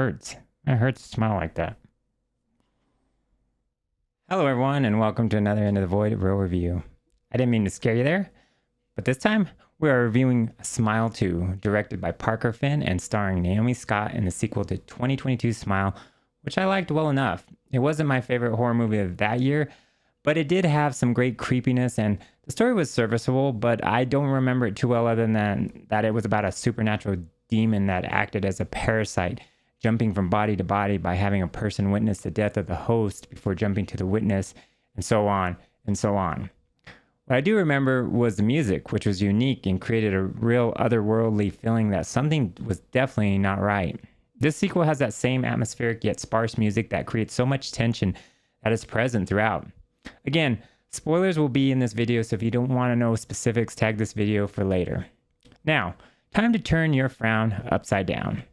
hurts. It hurts to smile like that. Hello, everyone, and welcome to another Into the Void Real Review. I didn't mean to scare you there, but this time we are reviewing Smile 2, directed by Parker Finn and starring Naomi Scott in the sequel to 2022's Smile, which I liked well enough. It wasn't my favorite horror movie of that year, but it did have some great creepiness and the story was serviceable, but I don't remember it too well other than that it was about a supernatural demon that acted as a parasite, jumping from body to body by having a person witness the death of the host before jumping to the witness, and so on and so on. What I do remember was the music, which was unique and created a real otherworldly feeling that something was definitely not right. This sequel has that same atmospheric yet sparse music that creates so much tension that is present throughout. Again, spoilers will be in this video, so if you don't want to know specifics, tag this video for later. Now, time to turn your frown upside down.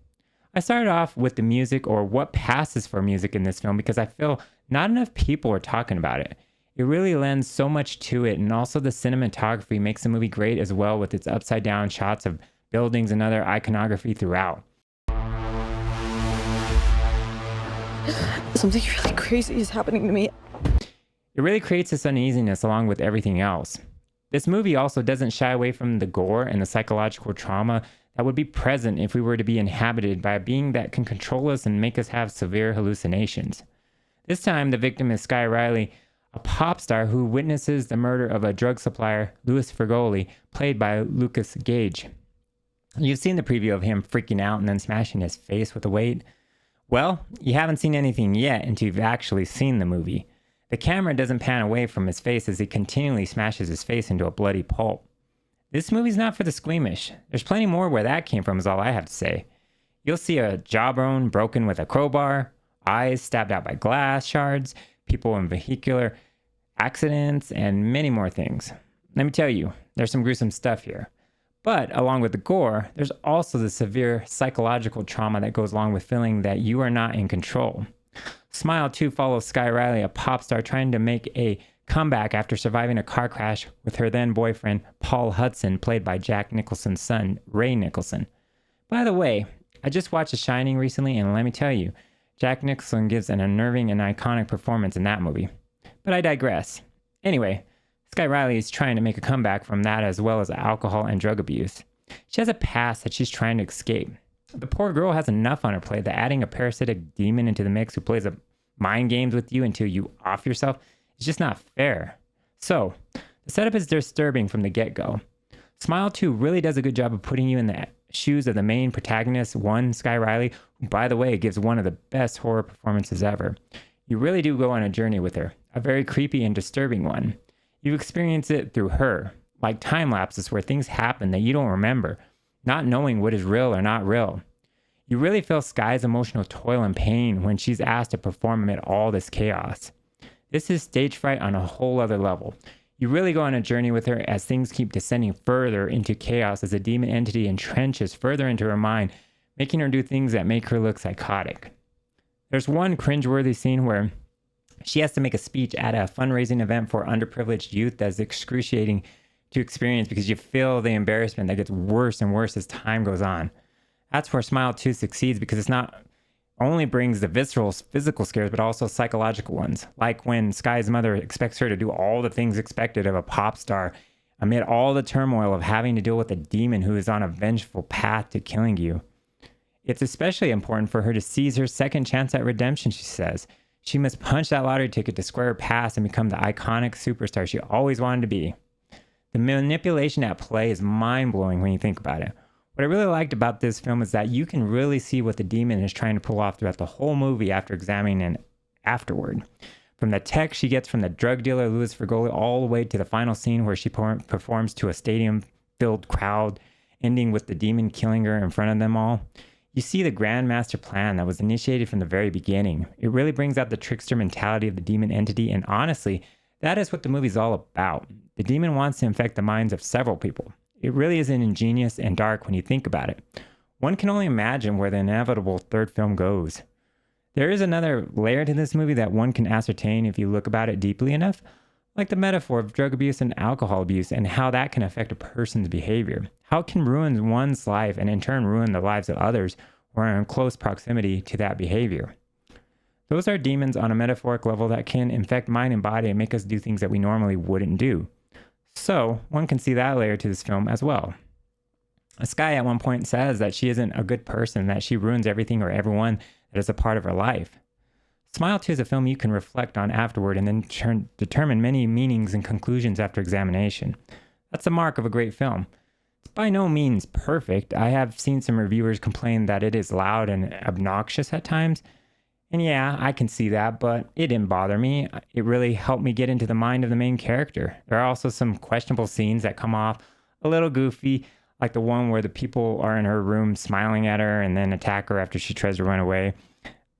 I started off with the music, or what passes for music in this film, because I feel not enough people are talking about it. It really lends so much to it, and also the cinematography makes the movie great as well, with its upside down shots of buildings and other iconography throughout. Something really crazy is happening to me. It really creates this uneasiness along with everything else. This movie also doesn't shy away from the gore and the psychological trauma that would be present if we were to be inhabited by a being that can control us and make us have severe hallucinations. This time, the victim is Sky Riley, a pop star who witnesses the murder of a drug supplier, Louis Fergoli, played by Lucas Gage. You've seen the preview of him freaking out and then smashing his face with a weight. Well, you haven't seen anything yet until you've actually seen the movie. The camera doesn't pan away from his face as he continually smashes his face into a bloody pulp. This movie's not for the squeamish. There's plenty more where that came from is all I have to say. You'll see a jawbone broken with a crowbar, eyes stabbed out by glass shards, people in vehicular accidents, and many more things. Let me tell you, there's some gruesome stuff here. But along with the gore, there's also the severe psychological trauma that goes along with feeling that you are not in control. Smile 2 follows Sky Riley, a pop star trying to make a comeback after surviving a car crash with her then boyfriend, Paul Hudson, played by Jack Nicholson's son, Ray Nicholson. By the way, I just watched The Shining recently, and let me tell you, Jack Nicholson gives an unnerving and iconic performance in that movie. But I digress. Anyway, Sky Riley is trying to make a comeback from that as well as alcohol and drug abuse. She has a past that she's trying to escape. The poor girl has enough on her plate that adding a parasitic demon into the mix who plays mind games with you until you off yourself is just not fair. So, the setup is disturbing from the get-go. Smile 2 really does a good job of putting you in the shoes of the main protagonist, Sky Riley, who, by the way, gives one of the best horror performances ever. You really do go on a journey with her, a very creepy and disturbing one. You experience it through her, like time lapses where things happen that you don't remember, not knowing what is real or not real. You really feel Sky's emotional toil and pain when she's asked to perform amid all this chaos. This is stage fright on a whole other level. You really go on a journey with her as things keep descending further into chaos as a demon entity entrenches further into her mind, making her do things that make her look psychotic. There's one cringeworthy scene where she has to make a speech at a fundraising event for underprivileged youth that's excruciating to experience because you feel the embarrassment that gets worse and worse as time goes on. That's where Smile 2 succeeds because it's not only brings the visceral physical scares, but also psychological ones. Like when Sky's mother expects her to do all the things expected of a pop star amid all the turmoil of having to deal with a demon who is on a vengeful path to killing you. It's especially important for her to seize her second chance at redemption, she says. She must punch that lottery ticket to square her past and become the iconic superstar she always wanted to be. The manipulation at play is mind-blowing when you think about it. What I really liked about this film is that you can really see what the demon is trying to pull off throughout the whole movie after examining it afterward. From the text she gets from the drug dealer Louis Fergoli all the way to the final scene where she performs to a stadium-filled crowd, ending with the demon killing her in front of them all. You see the grand master plan that was initiated from the very beginning. It really brings out the trickster mentality of the demon entity, and honestly, that is what the movie's all about. The demon wants to infect the minds of several people. It really is ingenious and dark when you think about it. One can only imagine where the inevitable third film goes. There is another layer to this movie that one can ascertain if you look about it deeply enough, like the metaphor of drug abuse and alcohol abuse and how that can affect a person's behavior, how it can ruin one's life and in turn ruin the lives of others or are in close proximity to that behavior. Those are demons on a metaphoric level that can infect mind and body and make us do things that we normally wouldn't do. So, one can see that layer to this film as well. Skye at one point says that she isn't a good person, that she ruins everything or everyone that is a part of her life. Smile 2 is a film you can reflect on afterward and then determine many meanings and conclusions after examination. That's the mark of a great film. It's by no means perfect. I have seen some reviewers complain that it is loud and obnoxious at times. And yeah, I can see that, but it didn't bother me. It really helped me get into the mind of the main character. There are also some questionable scenes that come off a little goofy, like the one where the people are in her room smiling at her and then attack her after she tries to run away.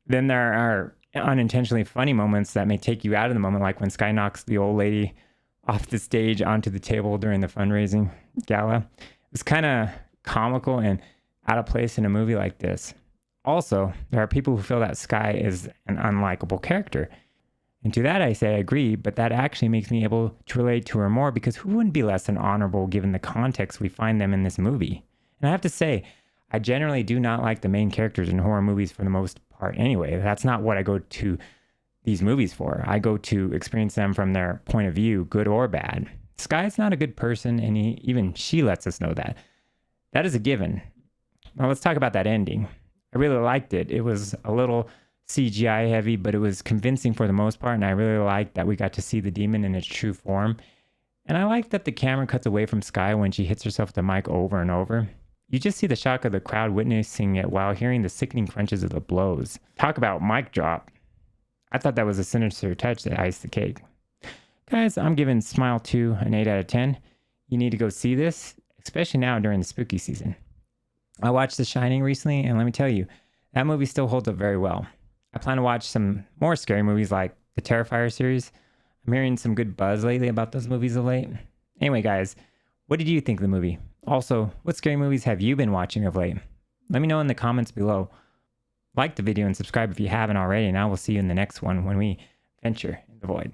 Then there are unintentionally funny moments that may take you out of the moment, like when Skye knocks the old lady off the stage onto the table during the fundraising gala. It's kind of comical and out of place in a movie like this. Also, there are people who feel that Skye is an unlikable character. And to that I say I agree, but that actually makes me able to relate to her more, because who wouldn't be less than honorable given the context we find them in this movie? And I have to say, I generally do not like the main characters in horror movies for the most part anyway. That's not what I go to these movies for. I go to experience them from their point of view, good or bad. Skye's not a good person, and even she lets us know that. That is a given. Now let's talk about that ending. I really liked it. It was a little CGI heavy, but it was convincing for the most part, and I really liked that we got to see the demon in its true form. And I like that the camera cuts away from Skye when she hits herself with the mic over and over. You just see the shock of the crowd witnessing it while hearing the sickening crunches of the blows. Talk about mic drop. I thought that was a sinister touch that iced the cake. Guys, I'm giving Smile 2 an 8 out of 10. You need to go see this, especially now during the spooky season. I watched The Shining recently, and let me tell you, that movie still holds up very well. I plan to watch some more scary movies like the Terrifier series. I'm hearing some good buzz lately about those movies of late. Anyway, guys, what did you think of the movie? Also, what scary movies have you been watching of late? Let me know in the comments below. Like the video and subscribe if you haven't already, and I will see you in the next one when we venture in the void.